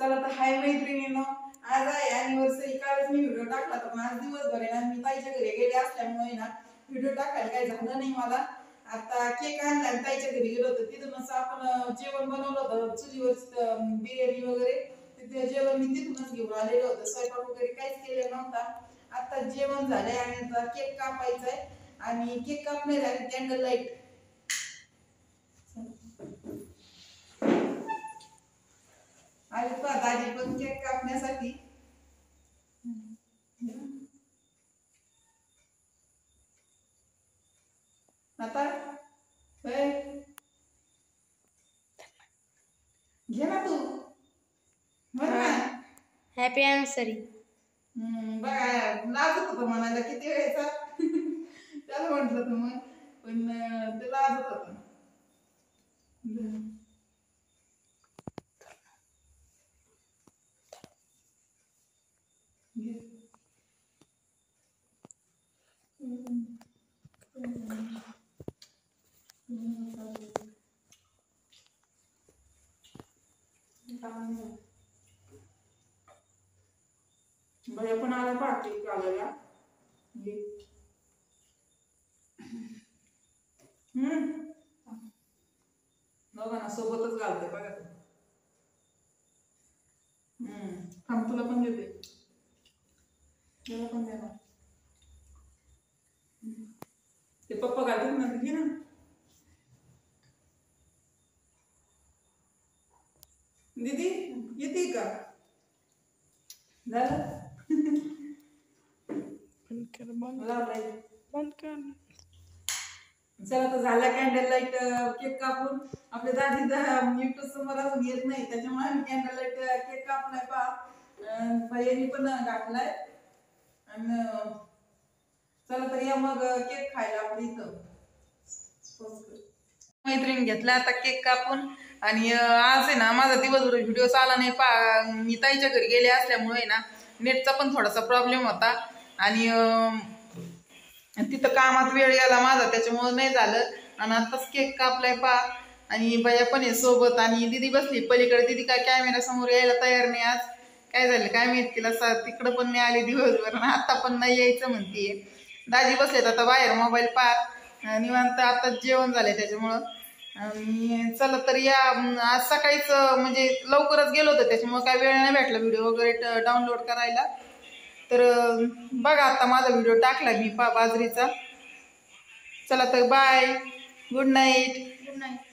चला तर हाय मैत्रिणींनो, आज आहे अॅनिव्हर्सरी. कालच मी व्हिडिओ टाकला तर आज दिवसभर आहे ना मी ताईच्या घरी गेले असल्यामुळे ना व्हिडिओ टाकायला काही झालं नाही मला. आता केक आणला आणि ताईच्या घरी गेलो होतो, तिथूनच आपण जेवण बनवलं होतं चुलीवर, बिर्याणी वगैरे. तिथे जेवण मी तिथूनच घेऊन आलेलं होतं, स्वयंपाक वगैरे काहीच केलेला नव्हता. आता जेवण झालंय आणि आता केक कापायचा आहे आणि केक कापणार आहे कॅन्डल लाईट. आले पहा दाजी पण केक कापण्यासाठी. आता घे ना तू, बरं ना. Happy anniversary. बघा लाजत होतं म्हणायला किती वेळेचा त्याला म्हटलं तर मग पण ते लाजत होतं. भैया पण आला पाहते आलेला. दोघांना सोबतच घालते बघा तू. थांब तुला पण देते, तुला पण देणार. ते पप्पा घालतात ना, घे ना. दीदी येते का? झालं बंद कर. चला तर झाला कॅन्डल लाईट केक कापून. आपल्या दादी युट्यूब समोर अजून येत नाही त्याच्यामुळे आम्ही कॅन्डल लाईट केक कापलाय पहा. भैयानी पण घातलाय आणि चला तर या मग केक खायला आपल्या इथं. मैत्रीण घेतला आता केक कापून. आणि आज आहे ना माझा दिवसभर व्हिडिओ आला नाही पहा, मी ताईच्या घरी गेले असल्यामुळे ना नेटचा पण थोडासा प्रॉब्लेम होता आणि तिथं कामात वेळ गेला माझा त्याच्यामुळे नाही झालं. आणि आताच केक कापलाय पहा आणि भैया पण आहे सोबत आणि दीदी बसली पलीकडे. दीदी काय कॅमेरा समोर यायला तयार नाही, आज काय झालं काय माहित तिला. तिकडं पण नाही आली दिवसभर आणि आता पण नाही यायचं म्हणतीये. दाजी बसलेत आता बाहेर मोबाईल पाहत निवांत. आताच जेवण झालंय त्याच्यामुळं. आणि चला तर या आज सकाळीच म्हणजे लवकरच गेलो होतो त्याच्यामुळे काय वेळ नाही भेटला व्हिडिओ वगैरे डाउनलोड करायला. तर बघा आता माझा व्हिडिओ टाकला मी बाजरीचा. चला तर bye, good night. Good night.